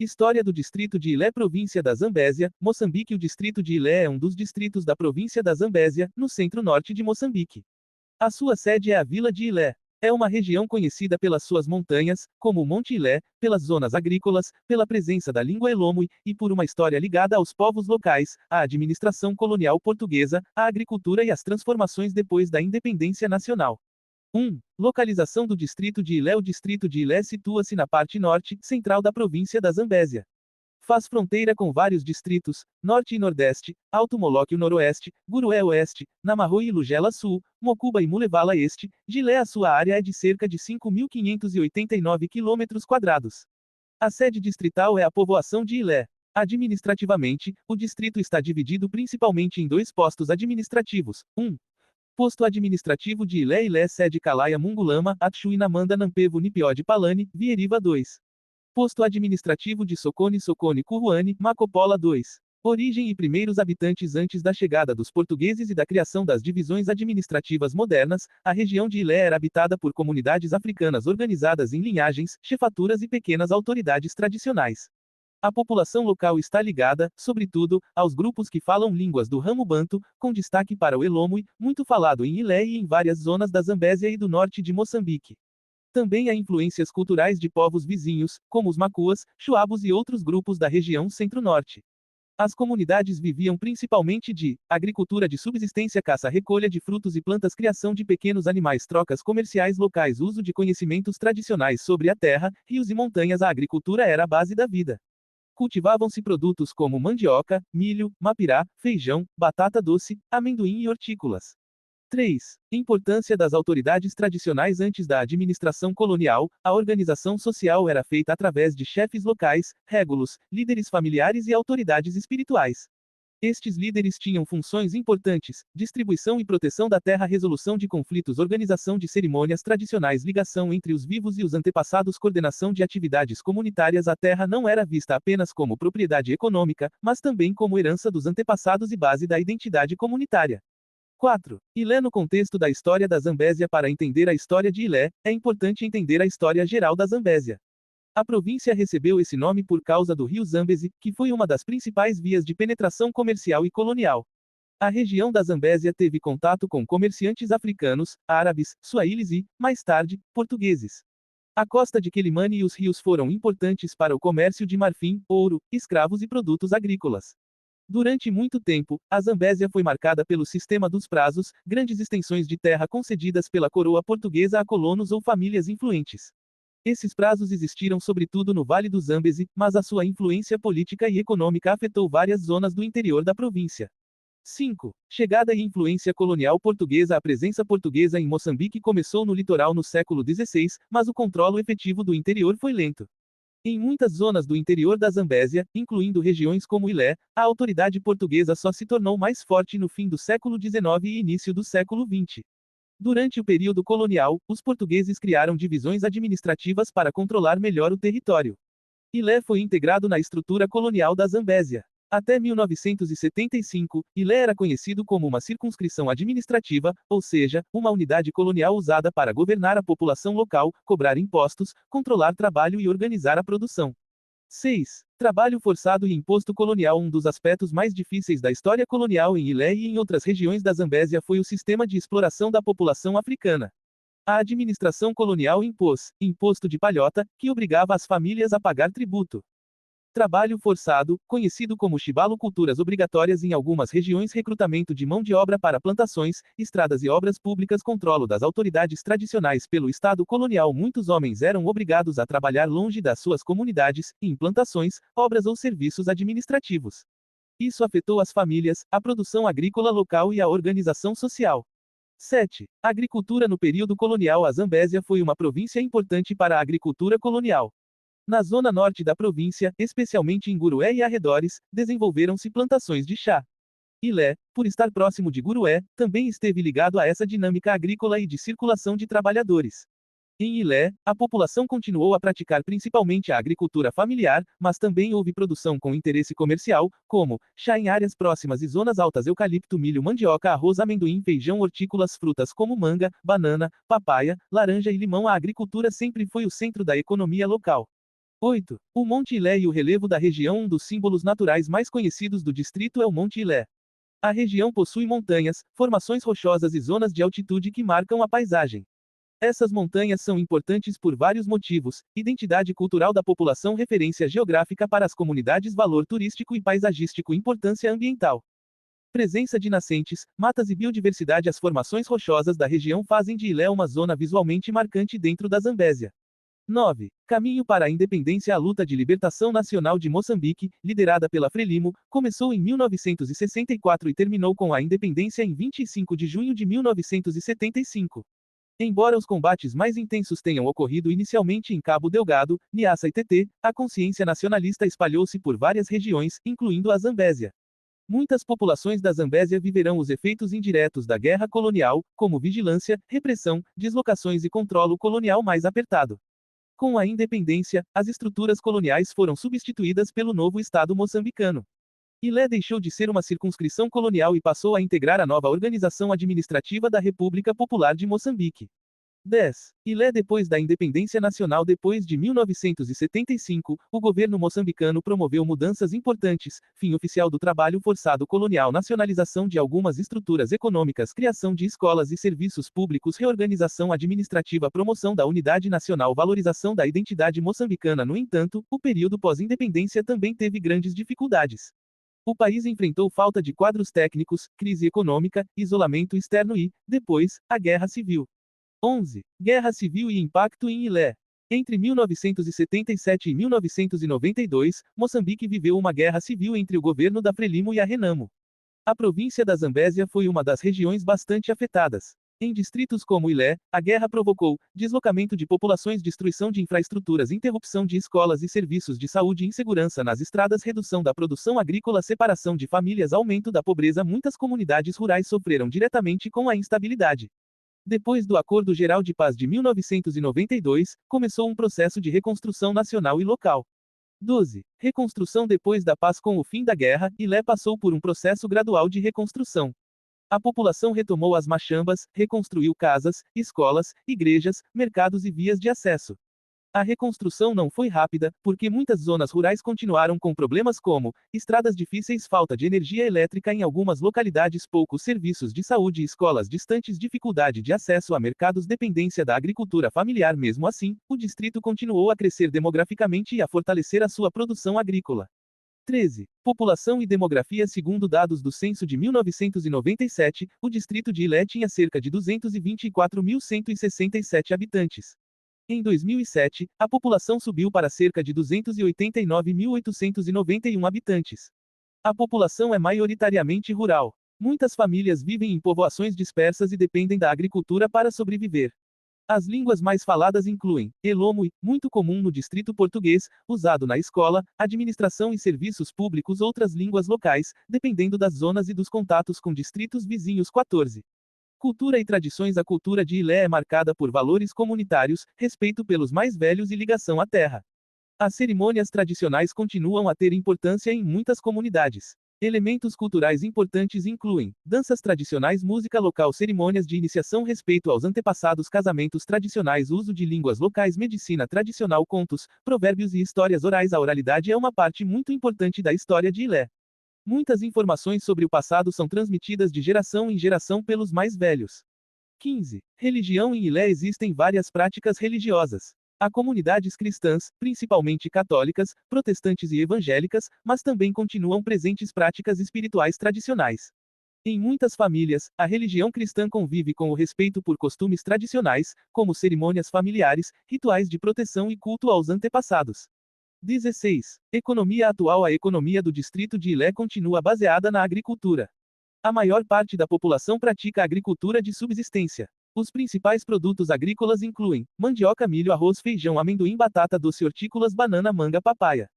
História do distrito de Ilé, província da Zambésia, Moçambique. O distrito de Ilé é um dos distritos da província da Zambésia, no centro-norte de Moçambique. A sua sede é a vila de Ilé. É uma região conhecida pelas suas montanhas, como o Monte Ilé, pelas zonas agrícolas, pela presença da língua Elomui, e por uma história ligada aos povos locais, à administração colonial portuguesa, à agricultura e às transformações depois da independência nacional. 1. Localização do distrito de Ilé. O distrito de Ilé situa-se na parte norte, central da província da Zambésia. Faz fronteira com vários distritos, Norte e Nordeste, Alto Moloque Noroeste, Gurué Oeste, Namarro e Lugela Sul, Mocuba e Mulevala Este. Gilé. A sua área é de cerca de 5.589 km². A sede distrital é a povoação de Ilé. Administrativamente, o distrito está dividido principalmente em dois postos administrativos. 1. Posto administrativo de Ilé. Ilé sede Kalaia Mungulama, Atshuinamanda Nampevo Nipiode Palani, Vieriva 2. Posto administrativo de Socone Socone Curruane, Macopola 2. Origem e primeiros habitantes. Antes da chegada dos portugueses e da criação das divisões administrativas modernas, a região de Ilé era habitada por comunidades africanas organizadas em linhagens, chefaturas e pequenas autoridades tradicionais. A população local está ligada, sobretudo, aos grupos que falam línguas do ramo banto, com destaque para o Elomui, muito falado em Ilé e em várias zonas da Zambésia e do norte de Moçambique. Também há influências culturais de povos vizinhos, como os Macuas, Chuabos e outros grupos da região centro-norte. As comunidades viviam principalmente de agricultura de subsistência, caça-recolha de frutos e plantas, criação de pequenos animais, trocas comerciais locais, uso de conhecimentos tradicionais sobre a terra, rios e montanhas. A agricultura era a base da vida. Cultivavam-se produtos como mandioca, milho, mapirá, feijão, batata doce, amendoim e hortícolas. 3. Importância das autoridades tradicionais. Antes da administração colonial, a organização social era feita através de chefes locais, régulos, líderes familiares e autoridades espirituais. Estes líderes tinham funções importantes: distribuição e proteção da terra, resolução de conflitos, organização de cerimônias tradicionais, ligação entre os vivos e os antepassados, coordenação de atividades comunitárias. A terra não era vista apenas como propriedade econômica, mas também como herança dos antepassados e base da identidade comunitária. 4. Ilé. No contexto da história da Zambésia. Para entender a história de Ilé, é importante entender a história geral da Zambésia. A província recebeu esse nome por causa do rio Zambezi, que foi uma das principais vias de penetração comercial e colonial. A região da Zambésia teve contato com comerciantes africanos, árabes, suaílis e, mais tarde, portugueses. A costa de Quelimane e os rios foram importantes para o comércio de marfim, ouro, escravos e produtos agrícolas. Durante muito tempo, a Zambésia foi marcada pelo sistema dos prazos, grandes extensões de terra concedidas pela coroa portuguesa a colonos ou famílias influentes. Esses prazos existiram sobretudo no Vale do Zambezi, mas a sua influência política e econômica afetou várias zonas do interior da província. 5. Chegada e influência colonial portuguesa. A presença portuguesa em Moçambique começou no litoral no século XVI, mas o controle efetivo do interior foi lento. Em muitas zonas do interior da Zambésia, incluindo regiões como Ilé, a autoridade portuguesa só se tornou mais forte no fim do século XIX e início do século XX. Durante o período colonial, os portugueses criaram divisões administrativas para controlar melhor o território. Ilé foi integrado na estrutura colonial da Zambésia. Até 1975, Ilé era conhecido como uma circunscrição administrativa, ou seja, uma unidade colonial usada para governar a população local, cobrar impostos, controlar trabalho e organizar a produção. 6. Trabalho forçado e imposto colonial. Um dos aspectos mais difíceis da história colonial em Ilé e em outras regiões da Zambésia foi o sistema de exploração da população africana. A administração colonial impôs imposto de palhota, que obrigava as famílias a pagar tributo. Trabalho forçado, conhecido como chibalo, culturas obrigatórias em algumas regiões, recrutamento de mão de obra para plantações, estradas e obras públicas, controlo das autoridades tradicionais pelo Estado colonial. Muitos homens eram obrigados a trabalhar longe das suas comunidades, em plantações, obras ou serviços administrativos. Isso afetou as famílias, a produção agrícola local e a organização social. 7. Agricultura. No período colonial, a Zambésia foi uma província importante para a agricultura colonial. Na zona norte da província, especialmente em Gurué e arredores, desenvolveram-se plantações de chá. Ilé, por estar próximo de Gurué, também esteve ligado a essa dinâmica agrícola e de circulação de trabalhadores. Em Ilé, a população continuou a praticar principalmente a agricultura familiar, mas também houve produção com interesse comercial, como chá em áreas próximas e zonas altas, eucalipto, milho, mandioca, arroz, amendoim, feijão, hortícolas, frutas como manga, banana, papaya, laranja e limão. A agricultura sempre foi o centro da economia local. 8. O Monte Ilé e o relevo da região. Um dos símbolos naturais mais conhecidos do distrito é o Monte Ilé. A região possui montanhas, formações rochosas e zonas de altitude que marcam a paisagem. Essas montanhas são importantes por vários motivos: identidade cultural da população, referência geográfica para as comunidades, valor turístico e paisagístico, importância ambiental. Presença de nascentes, matas e biodiversidade. As formações rochosas da região fazem de Ilé uma zona visualmente marcante dentro da Zambésia. 9. Caminho para a independência. A luta de libertação nacional de Moçambique, liderada pela Frelimo, começou em 1964 e terminou com a independência em 25 de junho de 1975. Embora os combates mais intensos tenham ocorrido inicialmente em Cabo Delgado, Niassa e Tetê, a consciência nacionalista espalhou-se por várias regiões, incluindo a Zambésia. Muitas populações da Zambésia viverão os efeitos indiretos da guerra colonial, como vigilância, repressão, deslocações e controle colonial mais apertado. Com a independência, as estruturas coloniais foram substituídas pelo novo Estado moçambicano. Ilé deixou de ser uma circunscrição colonial e passou a integrar a nova organização administrativa da República Popular de Moçambique. 10. Ilé. Depois da independência nacional. Depois de 1975, o governo moçambicano promoveu mudanças importantes: fim oficial do trabalho forçado colonial, nacionalização de algumas estruturas econômicas, criação de escolas e serviços públicos, reorganização administrativa, promoção da unidade nacional, valorização da identidade moçambicana. No entanto, o período pós-independência também teve grandes dificuldades. O país enfrentou falta de quadros técnicos, crise econômica, isolamento externo e, depois, a Guerra Civil. 11. Guerra Civil e impacto em Ilé. Entre 1977 e 1992, Moçambique viveu uma guerra civil entre o governo da Frelimo e a Renamo. A província da Zambésia foi uma das regiões bastante afetadas. Em distritos como Ilé, a guerra provocou deslocamento de populações, destruição de infraestruturas, interrupção de escolas e serviços de saúde, insegurança nas estradas, redução da produção agrícola, separação de famílias, aumento da pobreza. Muitas comunidades rurais sofreram diretamente com a instabilidade. Depois do Acordo Geral de Paz de 1992, começou um processo de reconstrução nacional e local. 12. Reconstrução. Depois da paz. Com o fim da guerra, Ilé passou por um processo gradual de reconstrução. A população retomou as machambas, reconstruiu casas, escolas, igrejas, mercados e vias de acesso. A reconstrução não foi rápida, porque muitas zonas rurais continuaram com problemas como estradas difíceis, falta de energia elétrica em algumas localidades, poucos serviços de saúde, escolas distantes, dificuldade de acesso a mercados, dependência da agricultura familiar. Mesmo assim, o distrito continuou a crescer demograficamente e a fortalecer a sua produção agrícola. 13. População e demografia. Segundo dados do censo de 1997, o distrito de Ilé tinha cerca de 224.167 habitantes. Em 2007, a população subiu para cerca de 289.891 habitantes. A população é maioritariamente rural. Muitas famílias vivem em povoações dispersas e dependem da agricultura para sobreviver. As línguas mais faladas incluem Elomo e, muito comum no distrito português, usado na escola, administração e serviços públicos. Outras línguas locais, dependendo das zonas e dos contatos com distritos vizinhos. 14. Cultura e tradições. A cultura de Ilé é marcada por valores comunitários, respeito pelos mais velhos e ligação à terra. As cerimônias tradicionais continuam a ter importância em muitas comunidades. Elementos culturais importantes incluem danças tradicionais, música local, cerimônias de iniciação, respeito aos antepassados, casamentos tradicionais, uso de línguas locais, medicina tradicional, contos, provérbios e histórias orais. A oralidade é uma parte muito importante da história de Ilé. Muitas informações sobre o passado são transmitidas de geração em geração pelos mais velhos. 15. Religião. Em Ilé existem várias práticas religiosas. Há comunidades cristãs, principalmente católicas, protestantes e evangélicas, mas também continuam presentes práticas espirituais tradicionais. Em muitas famílias, a religião cristã convive com o respeito por costumes tradicionais, como cerimônias familiares, rituais de proteção e culto aos antepassados. 16. Economia atual. A economia do distrito de Ilé continua baseada na agricultura. A maior parte da população pratica agricultura de subsistência. Os principais produtos agrícolas incluem mandioca, milho, arroz, feijão, amendoim, batata doce, hortícolas, banana, manga, papaya.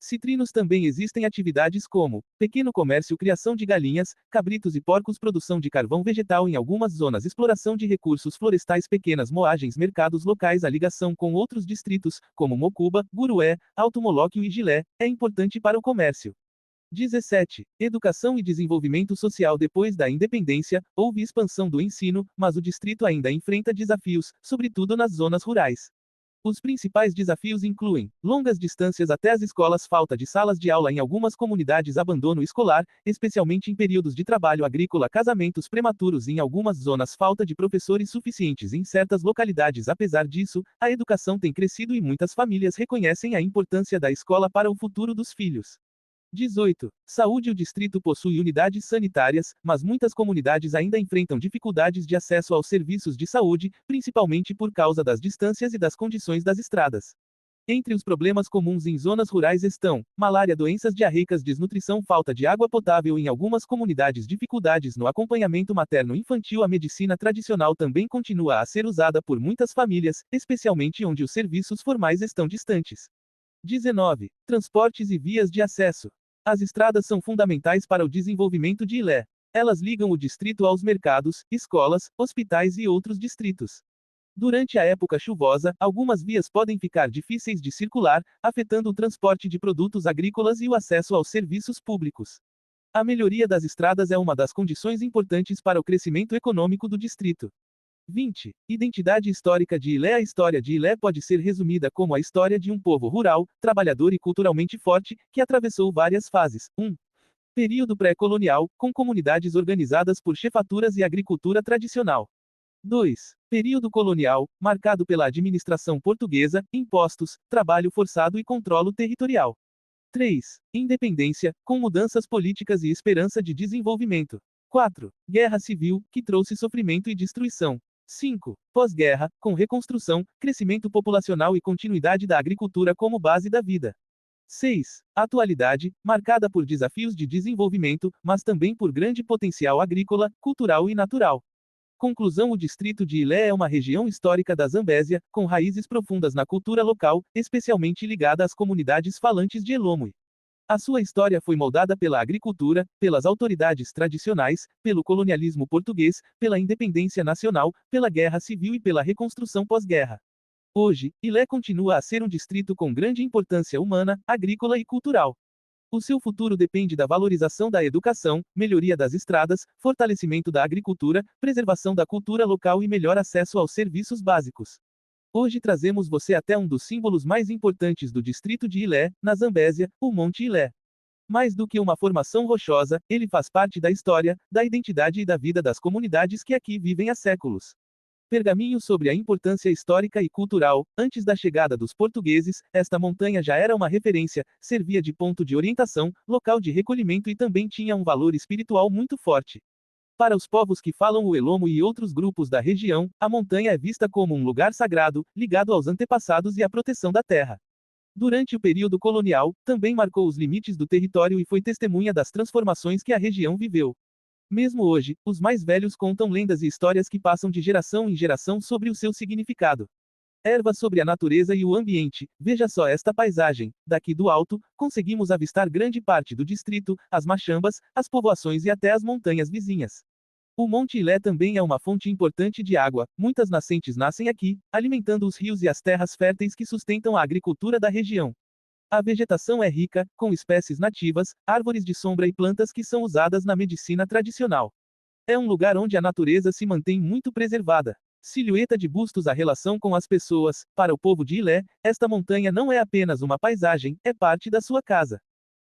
Citrinos. Também existem atividades como pequeno comércio, criação de galinhas, cabritos e porcos, produção de carvão vegetal em algumas zonas, exploração de recursos florestais, pequenas moagens, mercados locais. A ligação com outros distritos, como Mocuba, Gurué, Alto Molóquio e Gilé, é importante para o comércio. 17. Educação e desenvolvimento social. Depois da independência, houve expansão do ensino, mas o distrito ainda enfrenta desafios, sobretudo nas zonas rurais. Os principais desafios incluem longas distâncias até as escolas, falta de salas de aula em algumas comunidades, abandono escolar, especialmente em períodos de trabalho agrícola, casamentos prematuros em algumas zonas, falta de professores suficientes em certas localidades. Apesar disso, a educação tem crescido e muitas famílias reconhecem a importância da escola para o futuro dos filhos. 18. Saúde. O distrito possui unidades sanitárias, mas muitas comunidades ainda enfrentam dificuldades de acesso aos serviços de saúde, principalmente por causa das distâncias e das condições das estradas. Entre os problemas comuns em zonas rurais estão malária, doenças diarreicas, desnutrição, falta de água potável em algumas comunidades, dificuldades no acompanhamento materno-infantil. A medicina tradicional também continua a ser usada por muitas famílias, especialmente onde os serviços formais estão distantes. 19. Transportes e vias de acesso. As estradas são fundamentais para o desenvolvimento de Ilé. Elas ligam o distrito aos mercados, escolas, hospitais e outros distritos. Durante a época chuvosa, algumas vias podem ficar difíceis de circular, afetando o transporte de produtos agrícolas e o acesso aos serviços públicos. A melhoria das estradas é uma das condições importantes para o crescimento econômico do distrito. 20. Identidade histórica de Ilé. A história de Ilé pode ser resumida como a história de um povo rural, trabalhador e culturalmente forte, que atravessou várias fases. 1. Período pré-colonial, com comunidades organizadas por chefaturas e agricultura tradicional. 2. Período colonial, marcado pela administração portuguesa, impostos, trabalho forçado e controle territorial. 3. Independência, com mudanças políticas e esperança de desenvolvimento. 4. Guerra civil, que trouxe sofrimento e destruição. 5. Pós-guerra, com reconstrução, crescimento populacional e continuidade da agricultura como base da vida. 6. Atualidade, marcada por desafios de desenvolvimento, mas também por grande potencial agrícola, cultural e natural. Conclusão. O distrito de Ilé é uma região histórica da Zambésia, com raízes profundas na cultura local, especialmente ligada às comunidades falantes de Elomwe. A sua história foi moldada pela agricultura, pelas autoridades tradicionais, pelo colonialismo português, pela independência nacional, pela guerra civil e pela reconstrução pós-guerra. Hoje, Ilé continua a ser um distrito com grande importância humana, agrícola e cultural. O seu futuro depende da valorização da educação, melhoria das estradas, fortalecimento da agricultura, preservação da cultura local e melhor acesso aos serviços básicos. Hoje trazemos você até um dos símbolos mais importantes do distrito de Ilé, na Zambésia, o Monte Ilé. Mais do que uma formação rochosa, ele faz parte da história, da identidade e da vida das comunidades que aqui vivem há séculos. Pergaminho sobre a importância histórica e cultural. Antes da chegada dos portugueses, esta montanha já era uma referência, servia de ponto de orientação, local de recolhimento e também tinha um valor espiritual muito forte. Para os povos que falam o Elomwe e outros grupos da região, a montanha é vista como um lugar sagrado, ligado aos antepassados e à proteção da terra. Durante o período colonial, também marcou os limites do território e foi testemunha das transformações que a região viveu. Mesmo hoje, os mais velhos contam lendas e histórias que passam de geração em geração sobre o seu significado. Erva sobre a natureza e o ambiente. Veja só esta paisagem. Daqui do alto, conseguimos avistar grande parte do distrito, as machambas, as povoações e até as montanhas vizinhas. O Monte Ilé também é uma fonte importante de água, muitas nascentes nascem aqui, alimentando os rios e as terras férteis que sustentam a agricultura da região. A vegetação é rica, com espécies nativas, árvores de sombra e plantas que são usadas na medicina tradicional. É um lugar onde a natureza se mantém muito preservada. Silhueta de bustos. A relação com as pessoas. Para o povo de Ilé, esta montanha não é apenas uma paisagem, é parte da sua casa.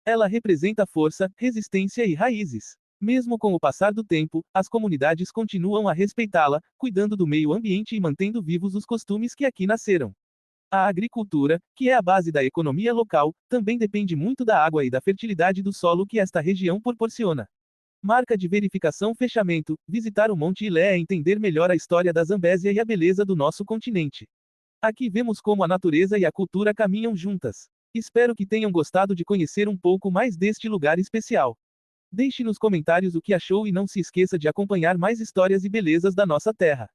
Ela representa força, resistência e raízes. Mesmo com o passar do tempo, as comunidades continuam a respeitá-la, cuidando do meio ambiente e mantendo vivos os costumes que aqui nasceram. A agricultura, que é a base da economia local, também depende muito da água e da fertilidade do solo que esta região proporciona. Marca de verificação. Fechamento. Visitar o Monte Ilé é entender melhor a história da Zambésia e a beleza do nosso continente. Aqui vemos como a natureza e a cultura caminham juntas. Espero que tenham gostado de conhecer um pouco mais deste lugar especial. Deixe nos comentários o que achou e não se esqueça de acompanhar mais histórias e belezas da nossa terra.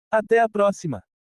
Até a próxima!